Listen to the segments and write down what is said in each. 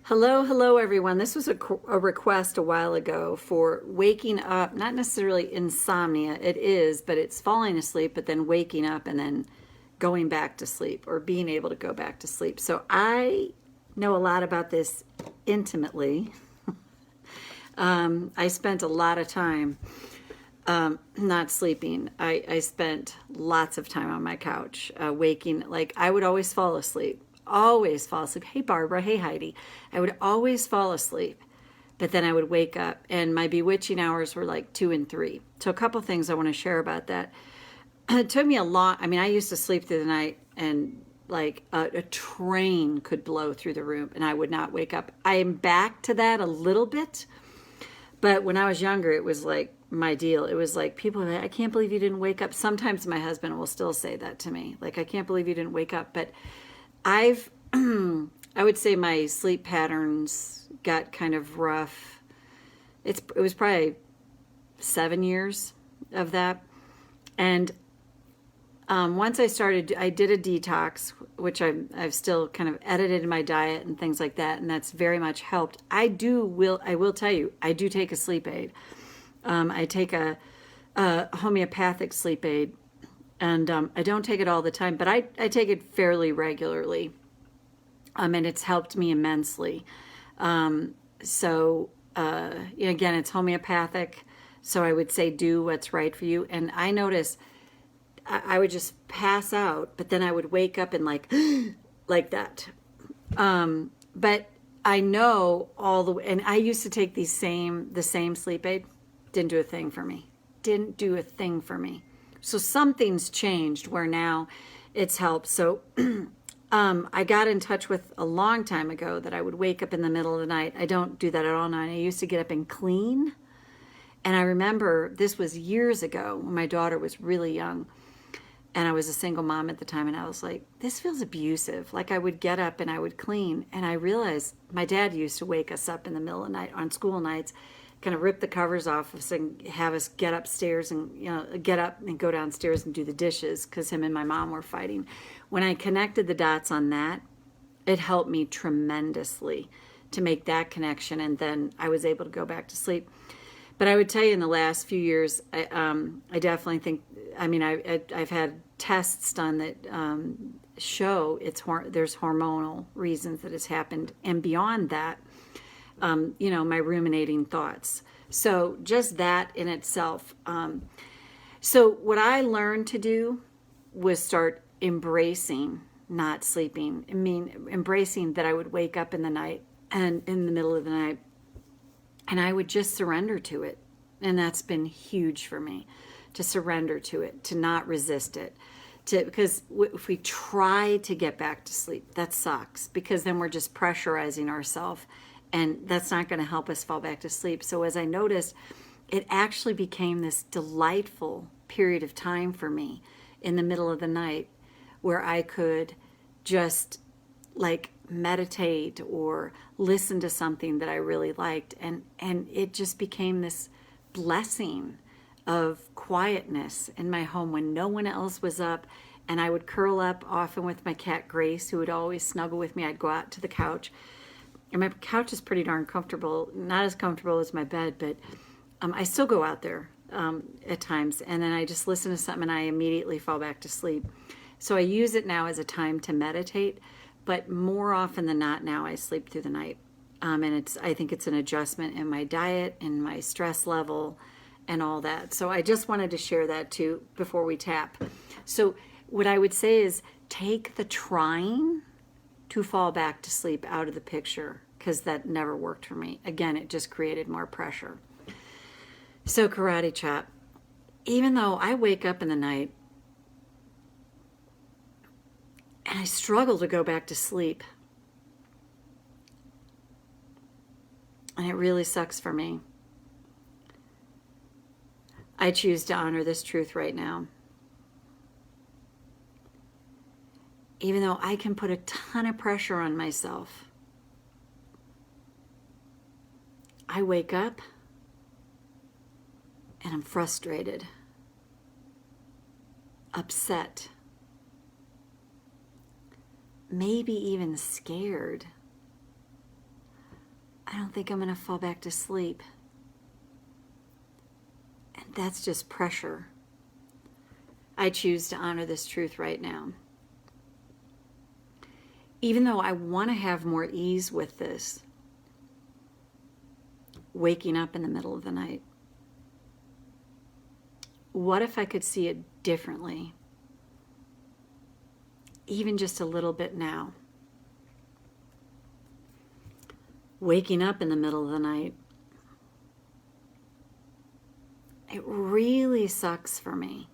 Hello, everyone. This was a request a while ago for waking up, not necessarily insomnia, it is, but it's falling asleep, but then waking up and then going back to sleep or being able to go back to sleep. So I know a lot about this intimately. I spent a lot of time not sleeping. I spent lots of time on my couch, waking, like I would always fall asleep. Always fall asleep. Hey, Barbara. Hey, Heidi. I would always fall asleep, but then I would wake up, and my bewitching hours were like 2 and 3. So, a couple things I want to share about that. It took me a long, I mean, I used to sleep through the night, and like a train could blow through the room, and I would not wake up. I am back to that a little bit, but when I was younger, it was like my deal. It was like people, I can't believe you didn't wake up. Sometimes my husband will still say that to me, like, I can't believe you didn't wake up, but I've, I would say my sleep patterns got kind of rough. It was probably 7 years of that. And once I did a detox, which I've still kind of edited my diet and things like that. And that's very much helped. I will tell you, I do take a sleep aid. I take a homeopathic sleep aid. And I don't take it all the time, but I take it fairly regularly. And it's helped me immensely. Again, it's homeopathic. So I would say do what's right for you. And I notice I would just pass out, but then I would wake up and like, like that. But I know and I used to take the same sleep aid. Didn't do a thing for me. Didn't do a thing for me. So something's changed where now it's helped. So I got in touch with a long time ago that I would wake up in the middle of the night. I don't do that at all now. I used to get up and clean. And I remember this was years ago when my daughter was really young. And I was a single mom at the time. And I was like, this feels abusive. Like I would get up and I would clean. And I realized my dad used to wake us up in the middle of the night on school nights, kind of rip the covers off of us and have us get upstairs and get up and go downstairs and do the dishes because him and my mom were fighting. When I connected the dots on that, it helped me tremendously to make that connection, and then I was able to go back to sleep. But I would tell you, in the last few years, I definitely think. I mean, I've had tests done that show there's hormonal reasons that it's happened, and beyond that. My ruminating thoughts. So just that in itself. So what I learned to do was start embracing not sleeping. I mean, embracing that I would wake up in the night and in the middle of the night, and I would just surrender to it. And that's been huge for me, to surrender to it, to not resist it. Because if we try to get back to sleep, that sucks, because then we're just pressurizing ourselves. And that's not going to help us fall back to sleep. So as I noticed, it actually became this delightful period of time for me in the middle of the night where I could just like meditate or listen to something that I really liked. And it just became this blessing of quietness in my home when no one else was up. And I would curl up often with my cat Grace, who would always snuggle with me. I'd go out to the couch. And my couch is pretty darn comfortable, not as comfortable as my bed, but I still go out there at times. And then I just listen to something and I immediately fall back to sleep. So I use it now as a time to meditate, but more often than not now I sleep through the night. And I think it's an adjustment in my diet and my stress level and all that. So I just wanted to share that too before we tap. So what I would say is take the trying to fall back to sleep out of the picture, because that never worked for me. Again, it just created more pressure. So karate chop, even though I wake up in the night and I struggle to go back to sleep, and it really sucks for me, I choose to honor this truth right now. Even though I can put a ton of pressure on myself, I wake up and I'm frustrated, upset, maybe even scared. I don't think I'm going to fall back to sleep. And that's just pressure. I choose to honor this truth right now. Even though I want to have more ease with this, waking up in the middle of the night, what if I could see it differently? Even just a little bit now. Waking up in the middle of the night, it really sucks for me.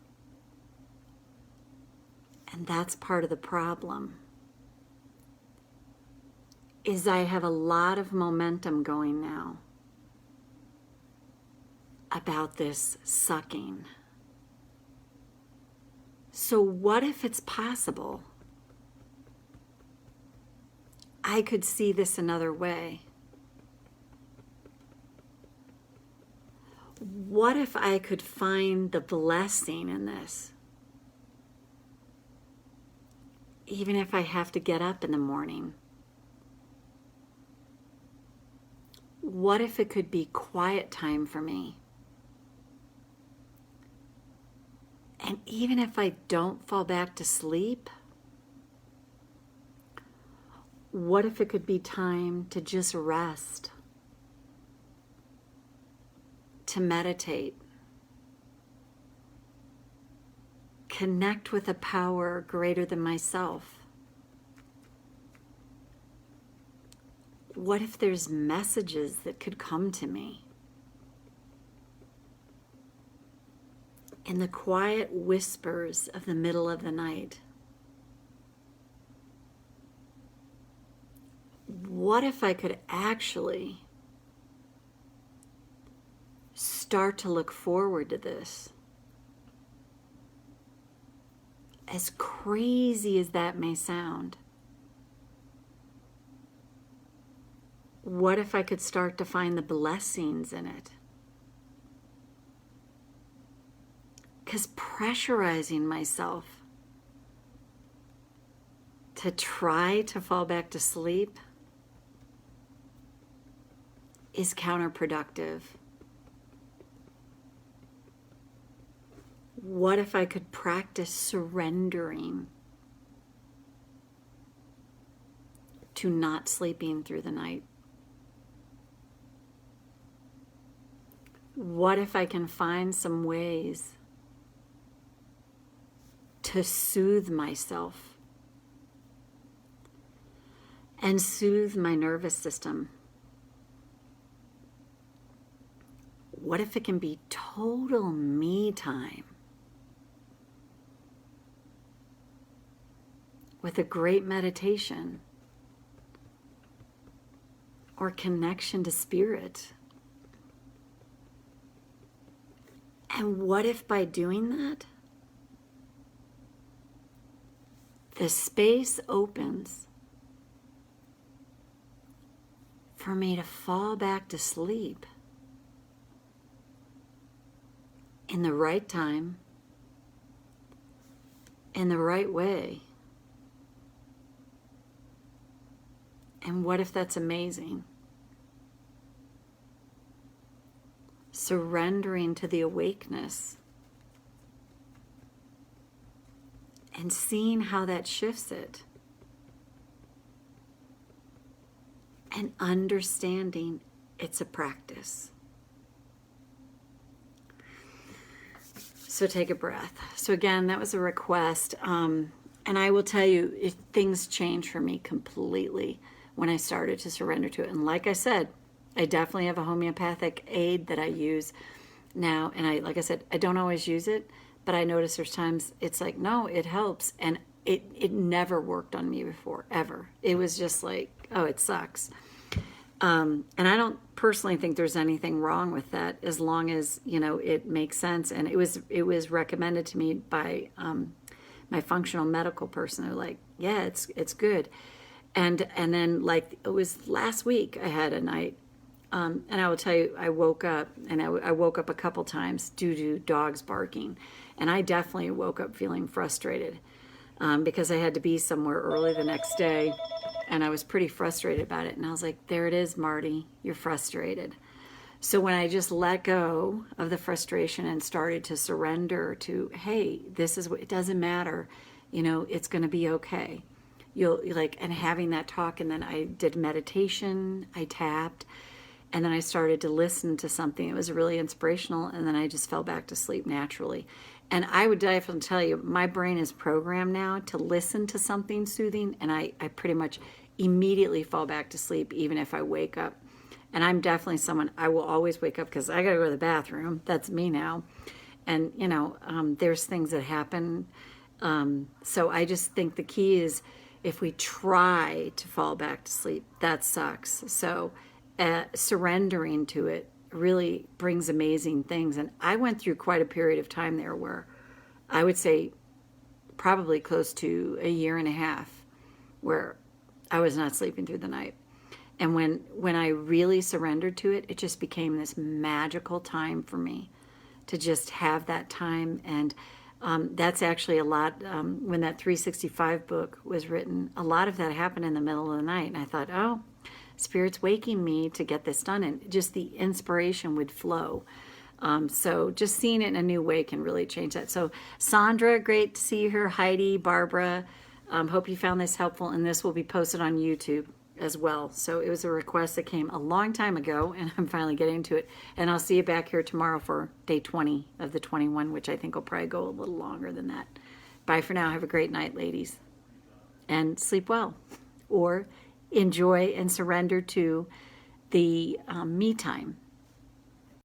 And that's part of the problem. Is I have a lot of momentum going now about this sucking. So what if it's possible I could see this another way? What if I could find the blessing in this? Even if I have to get up in the morning. What if it could be quiet time for me? And even if I don't fall back to sleep, what if it could be time to just rest, to meditate, connect with a power greater than myself? What if there's messages that could come to me? In the quiet whispers of the middle of the night. What if I could actually start to look forward to this? As crazy as that may sound, what if I could start to find the blessings in it? Because pressurizing myself to try to fall back to sleep is counterproductive. What if I could practice surrendering to not sleeping through the night? What if I can find some ways to soothe myself and soothe my nervous system? What if it can be total me time with a great meditation or connection to spirit? And what if by doing that, the space opens for me to fall back to sleep in the right time, in the right way? And what if that's amazing? Surrendering to the awakeness and seeing how that shifts it, and understanding it's a practice. So take a breath. So again, that was a request. And I will tell you, things changed for me completely when I started to surrender to it. And like I said, I definitely have a homeopathic aid that I use now. And like I said, I don't always use it, but I notice there's times it's like, no, it helps. And it never worked on me before, ever. It was just like, oh, it sucks. And I don't personally think there's anything wrong with that, as long as, it makes sense. And it was recommended to me by my functional medical person. They're like, yeah, it's good. And then, like, it was last week I had a night, and I will tell you, I woke up, and I woke up a couple times due to dogs barking. And I definitely woke up feeling frustrated because I had to be somewhere early the next day. and I was pretty frustrated about it. And I was like, there it is, Marty, you're frustrated. So when I just let go of the frustration and started to surrender to, hey, this is what, it doesn't matter, it's going to be okay. You'll like, and having that talk, and then I did meditation, I tapped, and then I started to listen to something. It was really inspirational, and then I just fell back to sleep naturally. And I would definitely tell you, my brain is programmed now to listen to something soothing, and I pretty much immediately fall back to sleep, even if I wake up. And I'm definitely someone, I will always wake up because I got to go to the bathroom. That's me now. And, there's things that happen. So I just think the key is if we try to fall back to sleep, that sucks. So surrendering to it really brings amazing things. And I went through quite a period of time there where I would say probably close to a year and a half where I was not sleeping through the night. And when I really surrendered to it, it just became this magical time for me to just have that time. And that's actually a lot, when that 365 book was written, a lot of that happened in the middle of the night. And I thought, oh, Spirit's waking me to get this done. And just the inspiration would flow. So just seeing it in a new way can really change that. So Sandra, great to see you here. Heidi, Barbara, hope you found this helpful. And this will be posted on YouTube as well. So it was a request that came a long time ago, and I'm finally getting to it. And I'll see you back here tomorrow for day 20 of the 21, which I think will probably go a little longer than that. Bye for now. Have a great night, ladies. And sleep well. Or enjoy and surrender to the me time.